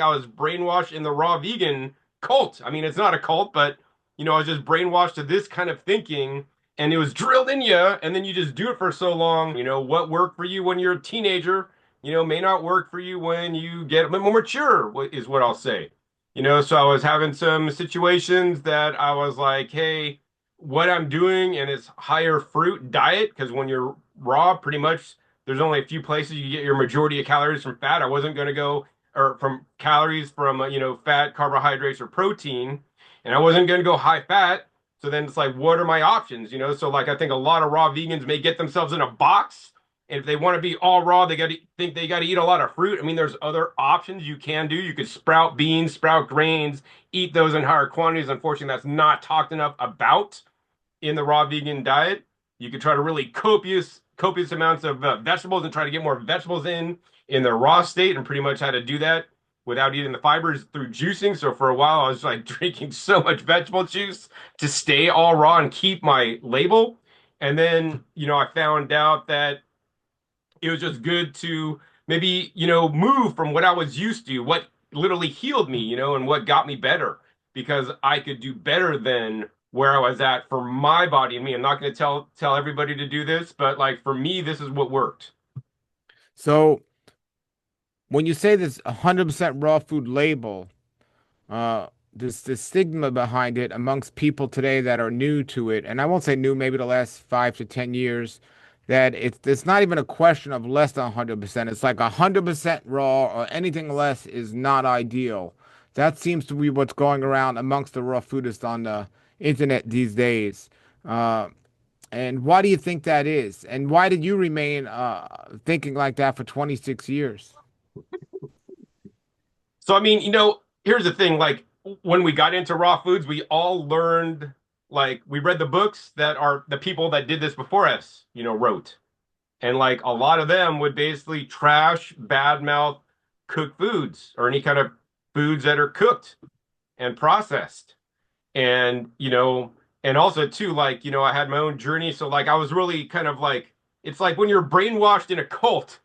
I was brainwashed in the raw vegan cult. I mean, it's not a cult, but I was just brainwashed to this kind of thinking, and it was drilled in you, and then you just do it for so long. What worked for you when you're a teenager, may not work for you when you get a bit more mature, is what I'll say. So I was having some situations that I was like, hey, what I'm doing and it's higher fruit diet, because when you're raw, pretty much there's only a few places you get your majority of calories from fat. I wasn't going to go or from calories from fat, carbohydrates, or protein, and I wasn't going to go high fat. So then it's like, what are my options? So like I think a lot of raw vegans may get themselves in a box, and if they want to be all raw, they got to think they got to eat a lot of fruit. I mean, there's other options you can do. You could sprout beans, sprout grains, eat those in higher quantities. Unfortunately, that's not talked enough about in the raw vegan diet. You could try to really copious amounts of vegetables and try to get more vegetables in their raw state, and pretty much how to do that without eating the fibers through juicing. So for a while, I was like drinking so much vegetable juice to stay all raw and keep my label. And then, I found out that it was just good to maybe, move from what I was used to, what literally healed me, and what got me better, because I could do better than where I was at for my body and me. I'm not going to tell everybody to do this, but like for me, this is what worked. So when you say this 100% raw food label, uh, there's this stigma behind it amongst people today that are new to it, and I won't say new, maybe the last 5 to 10 years, that it's not even a question of less than 100%. It's like 100% raw or anything less is not ideal. That seems to be what's going around amongst the raw foodists on the internet these days. Uh, and why do you think that is? And why did you remain thinking like that for 26 years? So, I mean, here's the thing, like when we got into raw foods, we all learned, like we read the books that are the people that did this before us, wrote. And like a lot of them would basically trash, badmouth cooked foods or any kind of foods that are cooked and processed. And, and also too, like, I had my own journey. So like I was really kind of like, it's like when you're brainwashed in a cult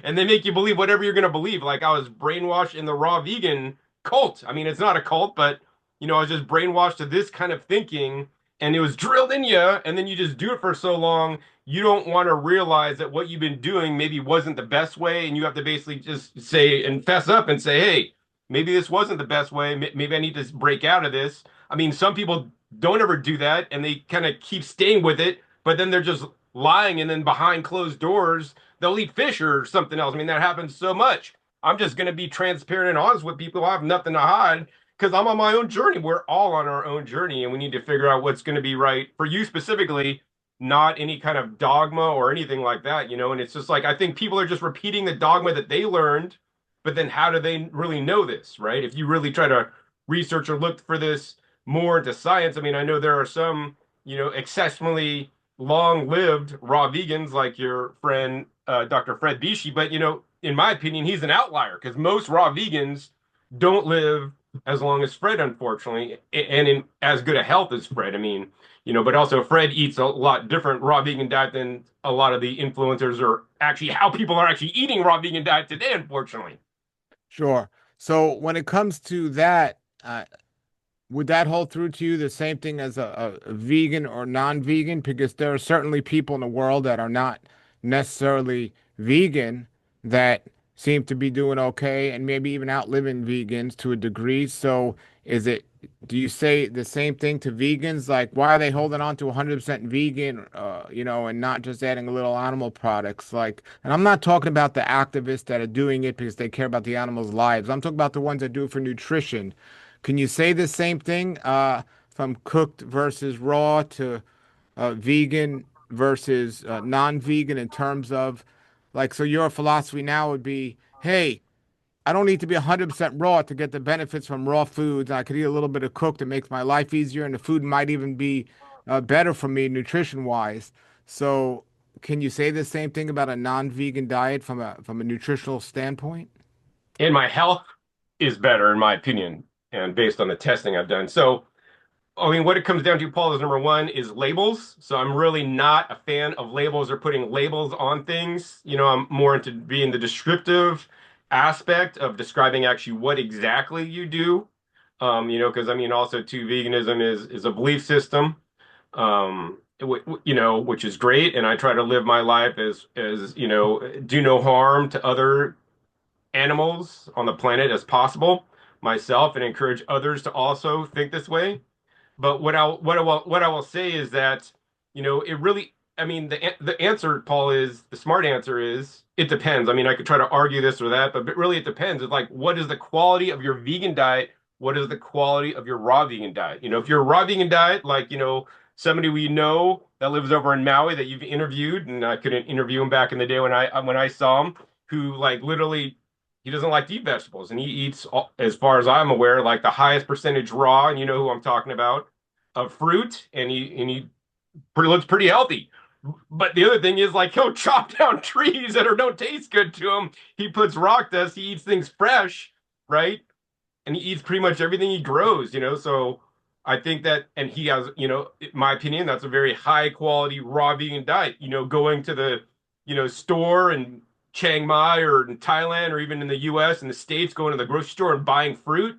and they make you believe whatever you're going to believe. Like I was brainwashed in the raw vegan cult. I mean, it's not a cult, but, I was just brainwashed to this kind of thinking, and it was drilled in you. And then you just do it for so long, you don't want to realize that what you've been doing maybe wasn't the best way. And you have to basically just say and fess up and say, hey, maybe this wasn't the best way. Maybe I need to break out of this. I mean, some people don't ever do that and they kind of keep staying with it, but then they're just lying, and then behind closed doors, they'll eat fish or something else. I mean, that happens so much. I'm just going to be transparent and honest with people. I have nothing to hide because I'm on my own journey. We're all on our own journey, and we need to figure out what's going to be right for you specifically, not any kind of dogma or anything like that. And it's just like, I think people are just repeating the dogma that they learned, but then how do they really know this, right? If you really try to research or look for this more into science. I mean, I know there are some, exceptionally long-lived raw vegans like your friend Dr. Fred Bishi, but in my opinion, he's an outlier because most raw vegans don't live as long as Fred, unfortunately, and in as good a health as Fred. I mean, but also Fred eats a lot different raw vegan diet than a lot of the influencers or actually how people are actually eating raw vegan diet today, unfortunately. Sure. So when it comes to that, would that hold through to you the same thing as a vegan or non-vegan? Because there are certainly people in the world that are not necessarily vegan that seem to be doing okay and maybe even outliving vegans to a degree. So is it, do you say the same thing to vegans? Like, why are they holding on to 100% vegan, and not just adding a little animal products? Like, and I'm not talking about the activists that are doing it because they care about the animals' lives. I'm talking about the ones that do it for nutrition. Can you say the same thing from cooked versus raw to vegan versus non-vegan in terms of like, so your philosophy now would be, hey, I don't need to be 100% raw to get the benefits from raw foods. I could eat a little bit of cooked. It makes my life easier, and the food might even be better for me nutrition-wise. So, can you say the same thing about a non-vegan diet from a nutritional standpoint? And my health is better, in my opinion, and based on the testing I've done. So, I mean, what it comes down to, Paul, is number one is labels. So I'm really not a fan of labels or putting labels on things. I'm more into being the descriptive aspect of describing actually what exactly you do. Because I mean, also too, veganism is a belief system, which is great, and I try to live my life as do no harm to other animals on the planet as possible myself, and encourage others to also think this way. But what I will say is that, it really, I mean, the answer, Paul, is the smart answer is it depends. I mean, I could try to argue this or that, but really it depends. It's like, what is the quality of your vegan diet? What is the quality of your raw vegan diet? If you're a raw vegan diet, like, somebody we know that lives over in Maui that you've interviewed, and I couldn't interview him back in the day when I saw him, who like literally he doesn't like to eat vegetables, and he eats, as far as I'm aware, like the highest percentage raw, and you know who I'm talking about, of fruit, and he looks pretty healthy. But the other thing is, like, he'll chop down trees that don't taste good to him. He puts rock dust. He eats things fresh, right? And he eats pretty much everything he grows. So I think that, and he has, in my opinion, that's a very high quality raw vegan diet. Going to the, store in Chiang Mai or in Thailand or even in the US and the States, going to the grocery store and buying fruit,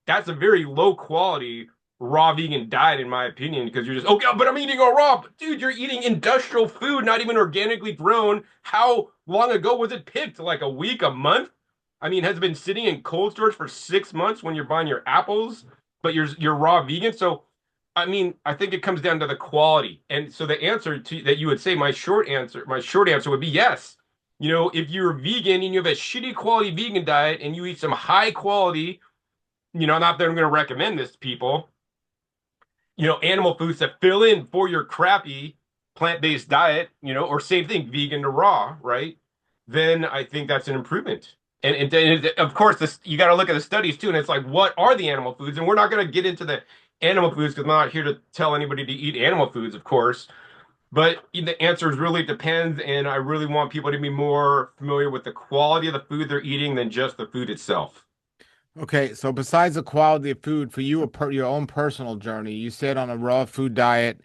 that's a very low quality raw vegan diet, in my opinion, because you're just, okay, but I'm eating all raw. But dude, you're eating industrial food, not even organically grown. How long ago was it picked? Like a week, a month? I mean, has it been sitting in cold storage for 6 months when you're buying your apples, but you're raw vegan? So, I mean, I think it comes down to the quality. And so the answer to that you would say, my short answer would be yes. If you're vegan and you have a shitty quality vegan diet and you eat some high quality, not that I'm going to recommend this to people, animal foods that fill in for your crappy plant-based diet, or same thing, vegan to raw, right? Then I think that's an improvement. And of course, you got to look at the studies too, and it's like, what are the animal foods? And we're not going to get into the animal foods because I'm not here to tell anybody to eat animal foods, of course. But the answer is really depends, and I really want people to be more familiar with the quality of the food they're eating than just the food itself. Okay, so besides the quality of food, for you, your own personal journey, you said on a raw food diet,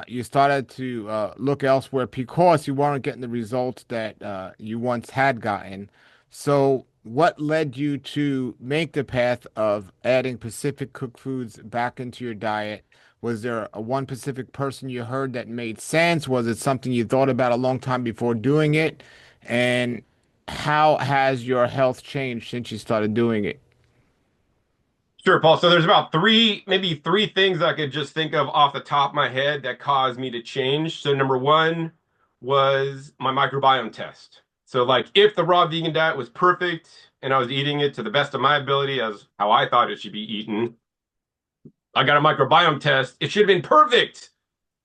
you started to look elsewhere because you weren't getting the results that you once had gotten. So, what led you to make the path of adding Pacific cooked foods back into your diet? Was there a one Pacific person you heard that made sense? Was it something you thought about a long time before doing it? And how has your health changed since you started doing it? Sure, Paul. So there's about maybe three things I could just think of off the top of my head that caused me to change. So number one was my microbiome test. So like if the raw vegan diet was perfect and I was eating it to the best of my ability as how I thought it should be eaten, I got a microbiome test. It should have been perfect.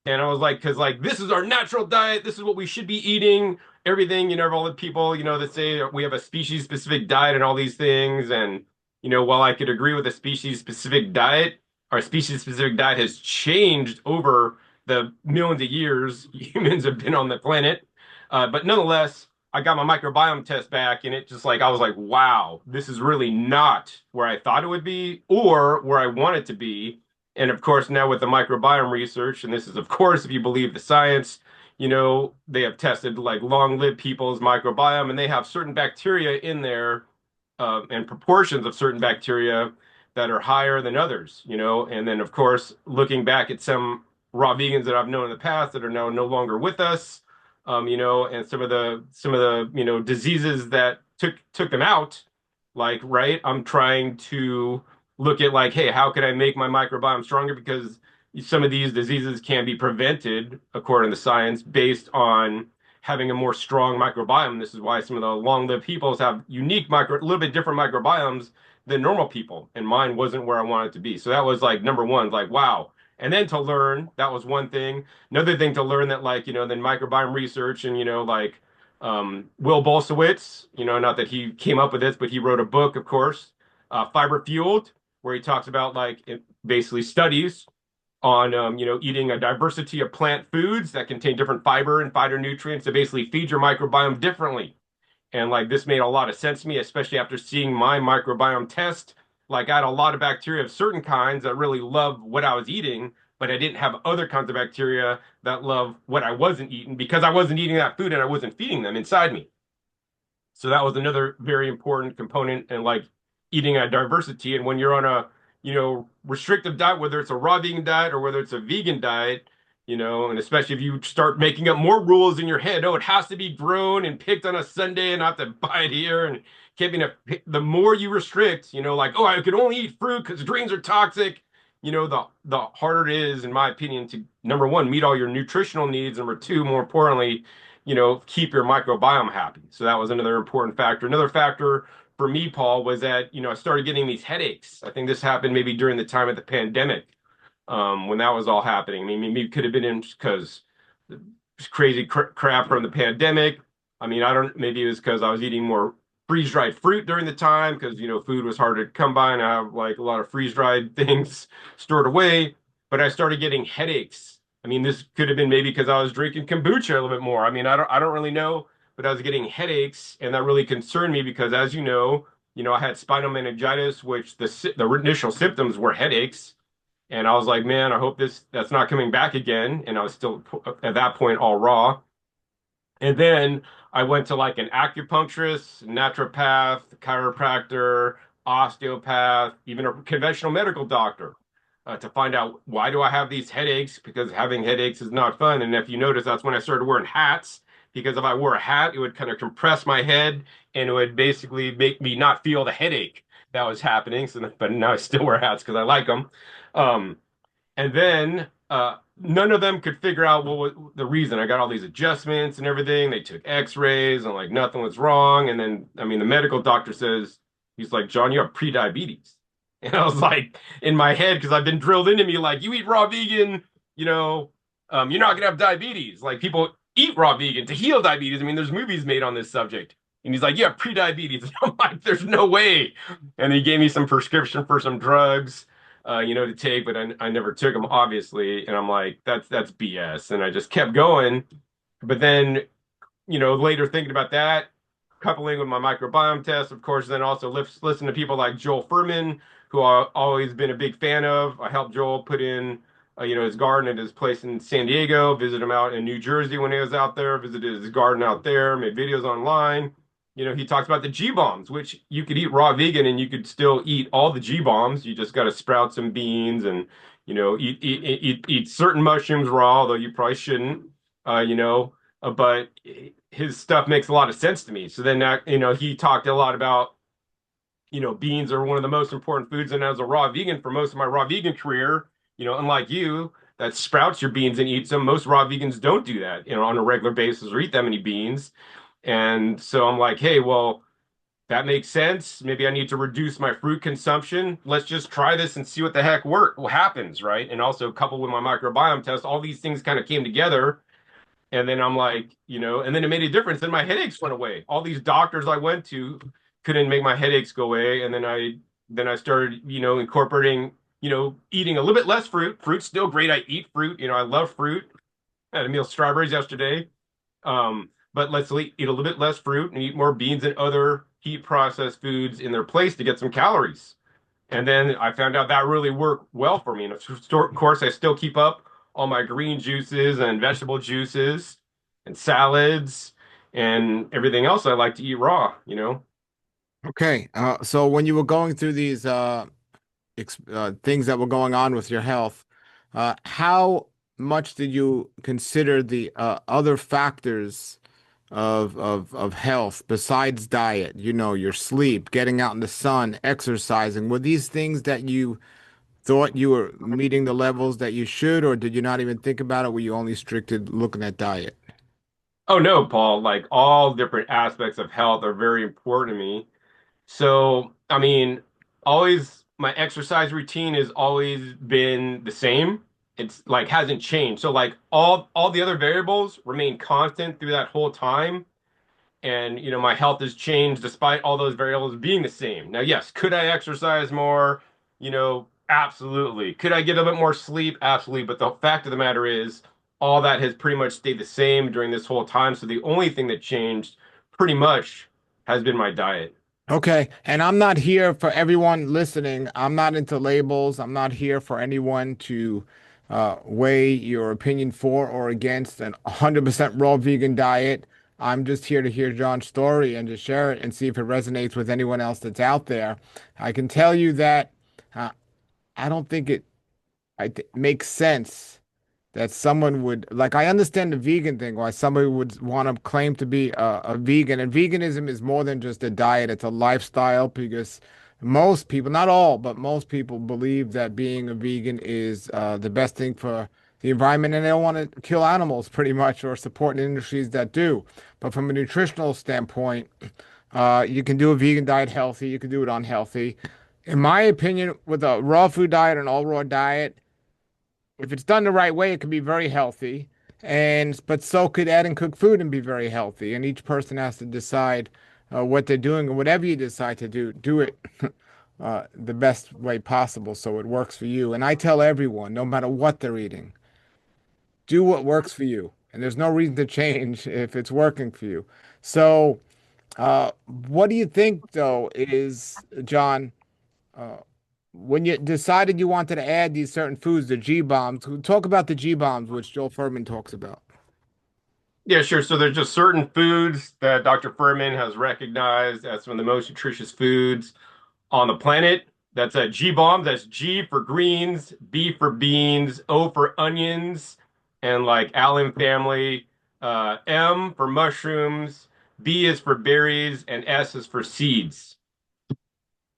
And I was like, because like this is our natural diet, this is what we should be eating. Everything, all the people, that say we have a species specific diet and all these things. And, while I could agree with a species specific diet, our species specific diet has changed over the millions of years humans have been on the planet. But nonetheless, I got my microbiome test back and it just like, I was like, wow, this is really not where I thought it would be or where I want it to be. And of course, now with the microbiome research, and this is, of course, if you believe the science, they have tested like long-lived people's microbiome, and they have certain bacteria in there, and proportions of certain bacteria that are higher than others. And then, of course, looking back at some raw vegans that I've known in the past that are now no longer with us, and some of the diseases that took them out, like, right, I'm trying to look at like, hey, how can I make my microbiome stronger? Because some of these diseases can be prevented, according to science, based on having a more strong microbiome. This is why some of the long-lived peoples have a little bit different microbiomes than normal people. And mine wasn't where I wanted to be. So that was like number one, like, wow. And then to learn, that was one thing. Another thing to learn that like, then microbiome research and, like, Will Bolsewitz, not that he came up with this, but he wrote a book, of course, Fiber Fueled, where he talks about like basically studies on eating a diversity of plant foods that contain different fiber and phytonutrients to basically feed your microbiome differently. And like this made a lot of sense to me, especially after seeing my microbiome test. Like I had a lot of bacteria of certain kinds that really love what I was eating, but I didn't have other kinds of bacteria that love what I wasn't eating because I wasn't eating that food and I wasn't feeding them inside me. So that was another very important component in like eating a diversity. And when you're on a, restrictive diet, whether it's a raw vegan diet or whether it's a vegan diet, and especially if you start making up more rules in your head, oh, it has to be grown and picked on a Sunday and I have to buy it here and keeping it, the more you restrict, like, oh, I could only eat fruit because greens are toxic, the harder it is, in my opinion, to number one, meet all your nutritional needs. Number two, more importantly, keep your microbiome happy. So that was another important factor. Another factor for me, Paul, was that, I started getting these headaches. I think this happened maybe during the time of the pandemic, when that was all happening. I mean, maybe it could have been in because crazy crap from the pandemic. I mean, I don't, maybe it was because I was eating more freeze-dried fruit during the time because, food was hard to come by and I have like a lot of freeze-dried things stored away. But I started getting headaches. I mean, this could have been maybe because I was drinking kombucha a little bit more. I mean, I don't really know, but I was getting headaches, and that really concerned me because, as I had spinal meningitis, which the initial symptoms were headaches, and I was like, man, I hope that's not coming back again. And I was still at that point all raw. And then I went to like an acupuncturist, naturopath, chiropractor, osteopath, even a conventional medical doctor, to find out why do I have these headaches? Because having headaches is not fun. And if you notice, that's when I started wearing hats. Because if I wore a hat, it would kind of compress my head and it would basically make me not feel the headache that was happening. So, but now I still wear hats because I like them. Um, and then none of them could figure out what was the reason. I got all these adjustments and everything. They took x-rays and like nothing was wrong. And then, I mean, the medical doctor says, he's like, John, you have pre-diabetes. And I was like, in my head, because I've been drilled into me, like, you eat raw vegan, you're not going to have diabetes. Like, people eat raw vegan to heal diabetes. I mean, there's movies made on this subject. And he's like, you have pre-diabetes. And I'm like, there's no way. And he gave me some prescription for some drugs, to take, but I never took them, obviously. And I'm like, that's BS. And I just kept going. But then, later thinking about that, coupling with my microbiome test, of course, then also listen to people like Joel Fuhrman, who I've always been a big fan of. I helped Joel put in, his garden at his place in San Diego, visit him out in New Jersey when he was out there, visited his garden out there, made videos online. He talks about the G bombs, which you could eat raw vegan and you could still eat all the G bombs. You just got to sprout some beans and, eat certain mushrooms raw, although you probably shouldn't, but his stuff makes a lot of sense to me. So then that, he talked a lot about, beans are one of the most important foods. And as a raw vegan for most of my raw vegan career, unlike you, that sprouts your beans and eats them, most raw vegans don't do that, on a regular basis or eat that many beans. And so I'm like, hey, well, that makes sense. Maybe I need to reduce my fruit consumption. Let's just try this and see what the heck what happens, right? And also coupled with my microbiome test, all these things kind of came together. And then I'm like, and then it made a difference. Then my headaches went away. All these doctors I went to couldn't make my headaches go away. And then I started, incorporating, eating a little bit less fruit. Fruit's still great. I eat fruit. I love fruit. I had a meal of strawberries yesterday. But let's eat a little bit less fruit and eat more beans and other heat processed foods in their place to get some calories. And then I found out that really worked well for me. And of course, I still keep up all my green juices and vegetable juices and salads and everything else I like to eat raw. Okay. So when you were going through these ex things that were going on with your health, how much did you consider the other factors of health besides diet? Your sleep, getting out in the sun, exercising. Were these things that you thought you were meeting the levels that you should, or did you not even think about it? Were you only stricted looking at diet? Oh no, Paul, like all different aspects of health are very important to me. So, I mean, always my exercise routine has always been the same. It's like hasn't changed. So like all the other variables remain constant through that whole time. And my health has changed despite all those variables being the same. Now, yes, could I exercise more? Absolutely. Could I get a bit more sleep? Absolutely. But the fact of the matter is, all that has pretty much stayed the same during this whole time. So the only thing that changed pretty much has been my diet. Okay, and I'm not here for everyone listening. I'm not into labels. I'm not here for anyone to weigh your opinion for or against an 100% raw vegan diet. I'm just here to hear John's story and to share it and see if it resonates with anyone else that's out there. I can tell you that uh, I don't think it makes sense that someone would like. I understand the vegan thing, why somebody would want to claim to be a vegan. And veganism is more than just a diet, it's a lifestyle because most people, not all, but most people believe that being a vegan is the best thing for the environment, and they don't want to kill animals pretty much or support industries that do. But from a nutritional standpoint, you can do a vegan diet healthy, you can do it unhealthy. In my opinion, with a raw food diet, an all raw diet, if it's done the right way, it can be very healthy. And but so could adding cooked food and be very healthy. And each person has to decide what they're doing, and whatever you decide to do, do it the best way possible so it works for you. And I tell everyone, no matter what they're eating, do what works for you. And there's no reason to change if it's working for you. So, what do you think, though, is John? Uh, when you decided you wanted to add these certain foods, the G bombs, talk about the G bombs, which Joel Furman talks about. Yeah, sure. So there's just certain foods that Dr. Fuhrman has recognized as some of the most nutritious foods on the planet. That's a G bomb. That's G for greens, B for beans, O for onions, and like allium family. M for mushrooms, B is for berries, and S is for seeds.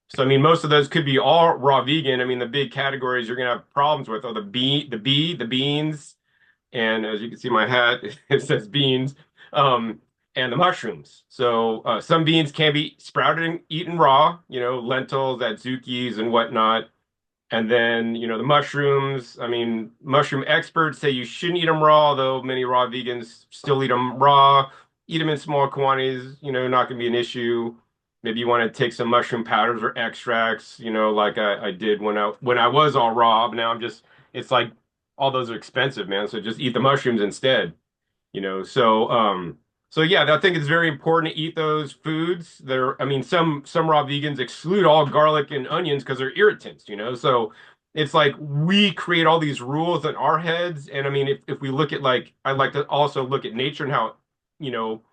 So I mean, most of those could be all raw vegan. I mean, the big categories you're gonna have problems with are the beans, and as you can see my hat, it says beans, um, and the mushrooms. So some beans can be sprouted and eaten raw, lentils, adzukis, and whatnot. And then, the mushrooms. I mean, mushroom experts say you shouldn't eat them raw, though many raw vegans still eat them raw. Eat them in small quantities, not going to be an issue. Maybe you want to take some mushroom powders or extracts, like I did when I was all raw. But now it's like all those are expensive, man. So just eat the mushrooms instead, so yeah, I think it's very important to eat those foods. I mean, some raw vegans exclude all garlic and onions because they're irritants, so it's like we create all these rules in our heads. And I mean, if we look at, like, I'd like to also look at nature and how, you know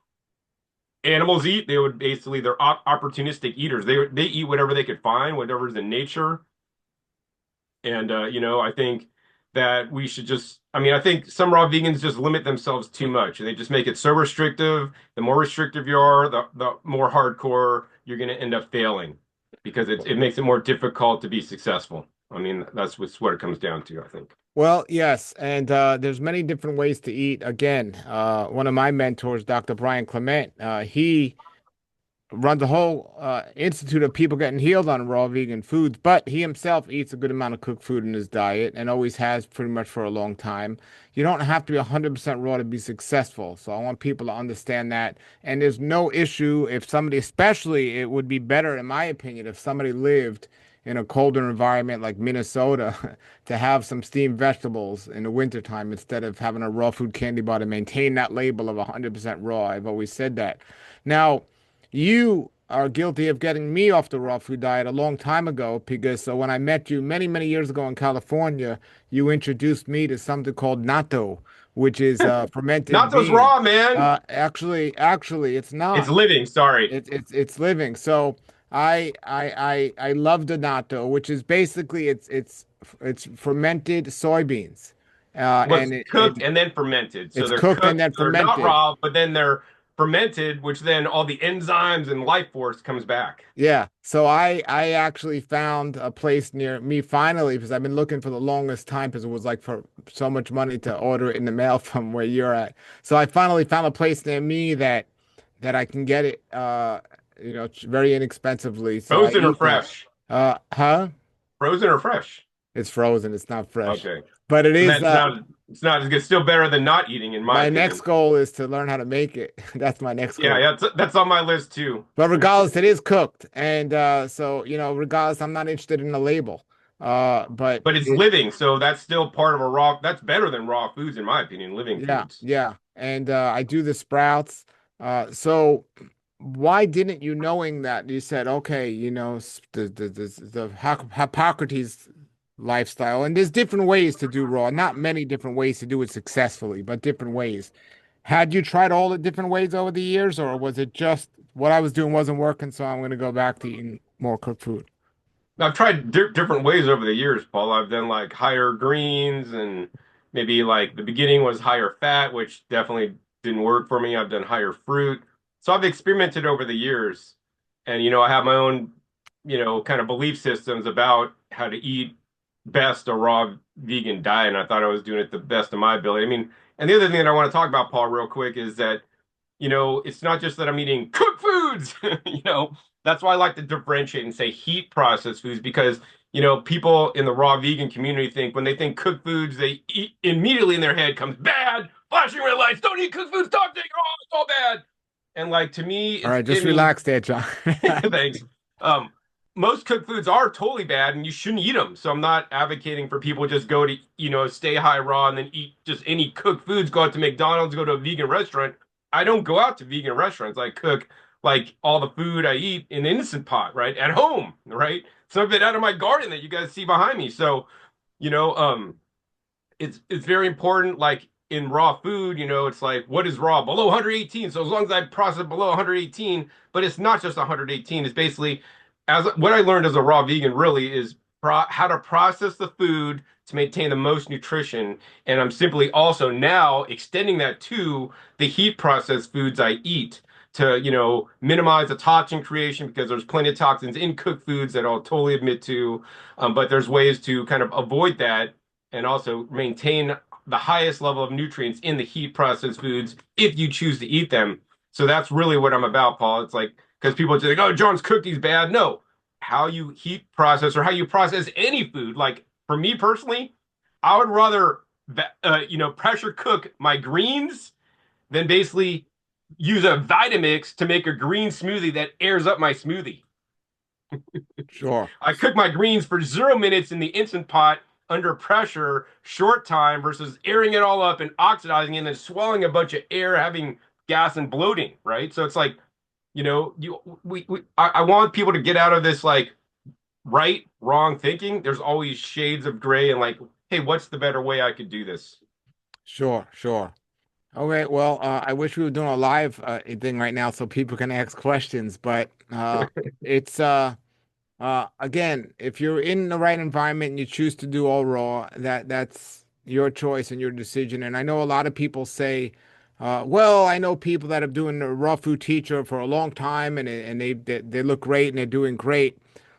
animals eat. They would basically, they're opportunistic eaters. They eat whatever they could find, whatever's in nature. And I think that we should just, I mean, I think some raw vegans just limit themselves too much. They just make it so restrictive. The more restrictive you are, the more hardcore you're going to end up failing, because it makes it more difficult to be successful. I mean, that's what it comes down to, I think. Well, yes, and there's many different ways to eat. Again, one of my mentors, Dr. Brian Clement, he runs a whole institute of people getting healed on raw vegan foods, but he himself eats a good amount of cooked food in his diet and always has pretty much for a long time. You don't have to be 100% raw to be successful. So I want people to understand that. And there's no issue if somebody, especially it would be better, in my opinion, if somebody lived in a colder environment like Minnesota to have some steamed vegetables in the wintertime instead of having a raw food candy bar to maintain that label of 100% raw. I've always said that. Now, you are guilty of getting me off the raw food diet a long time ago because when I met you many, many years ago in California, you introduced me to something called natto, which is fermented Not those bean. raw, man. Actually, it's It's not. living. Sorry. It's living. So I love the natto, which is basically it's fermented soybeans, Well, it's and cooked and then fermented. So it's they're cooked and cooked, then they're not fermented. raw, but then they're fermented, which then all the enzymes and life force comes back. Yeah. So I actually found a place near me finally because I've been looking for the longest time because it was like for so much money to order it in the mail from where you're at. So I finally found a place near me that I can get it very inexpensively. So I Frozen or eat that. fresh? Huh? Frozen or fresh? It's frozen. It's not fresh. Okay. But it And is that's not, it's not, it's still better than not eating, in my my next opinion. goal is to learn how to make it. That's my next Yeah, goal. yeah, that's on my list too. But regardless, it is cooked. And so, regardless, I'm not interested in the label. But But it's living, so that's still part of that's better than raw foods, in my opinion, living yeah, foods. yeah. And I do the sprouts. So why didn't you, knowing that you said, okay, the Hippocrates lifestyle, and there's different ways to do raw, not many different ways to do it successfully, but different ways. Had you tried all the different ways over the years, or was it just what I was doing wasn't working, so I'm going to go back to eating more cooked food? I've tried different ways over the years, Paul. I've done like higher greens and maybe like the beginning was higher fat, which definitely didn't work for me. I've done higher fruit. So I've experimented over the years. And, I have my own, kind of belief systems about how to eat best a raw vegan diet. And I thought I was doing it the best of my ability. I mean, and the other thing that I want to talk about, Paul, real quick is that it's not just that I'm eating cooked foods. That's why I like to differentiate and say heat processed foods because, people in the raw vegan community think when they think cooked foods, they eat immediately in their head comes bad, flashing red lights, don't eat cooked foods, toxic, oh, it's all bad. And like to me, All it's, right, I just mean, relax there, John. thanks. Um, most cooked foods are totally bad and you shouldn't eat them. So I'm not advocating for people just go to, stay high raw and then eat just any cooked foods, go out to McDonald's, go to a vegan restaurant. I don't go out to vegan restaurants. I cook like all the food I eat in an Instant Pot, right? At home, right? Some of it out of my garden that you guys see behind me. So, you know, um, it's very important. Like in raw food, it's like what is raw below 118. So as long as I process below 118, but it's not just 118. It's basically as what I learned as a raw vegan really is how to process the food to maintain the most nutrition. And I'm simply also now extending that to the heat processed foods I eat to, minimize the toxin creation because there's plenty of toxins in cooked foods that I'll totally admit to. But there's ways to kind of avoid that and also maintain the highest level of nutrients in the heat processed foods if you choose to eat them. So that's really what I'm about, Paul. It's like because people just like, oh, John's cookie's bad. No, how you heat process or how you process any food. Like for me personally, I would rather pressure cook my greens than basically use a Vitamix to make a green smoothie that airs up my smoothie. Sure. I cook my greens for 0 minutes in the Instant Pot under pressure, short time versus airing it all up and oxidizing and then swelling a bunch of air, having gas and bloating, right? So it's like, I want people to get out of this like right, wrong thinking. There's always shades of gray and like, hey, what's the better way I could do this? Sure, sure. Okay, well, I wish we were doing a live thing right now so people can ask questions, but it's again, if you're in the right environment and you choose to do all raw, that's your choice and your decision. And I know a lot of people say, well, I know people that have doing a raw food teacher for a long time and they look great and they're doing great.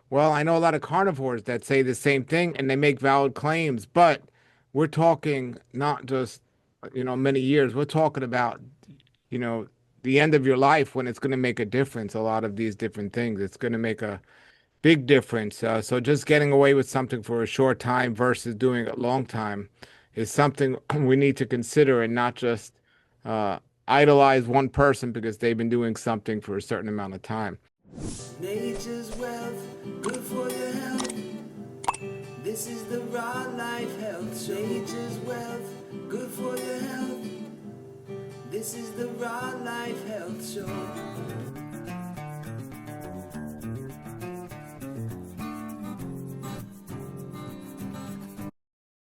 Well, I know a lot of carnivores that say the same thing and they make valid claims, but we're talking not just, many years. We're talking about, you know, the end of your life when it's going to make a difference. A lot of these different things, it's going to make a big difference. So just getting away with something for a short time versus doing it a long time is something we need to consider and not just uh, idolize one person because they've been doing something for a certain amount of time. Nature's wealth, good for your health. This is the raw life health. Nature's wealth, good for your health. This is the raw life health show.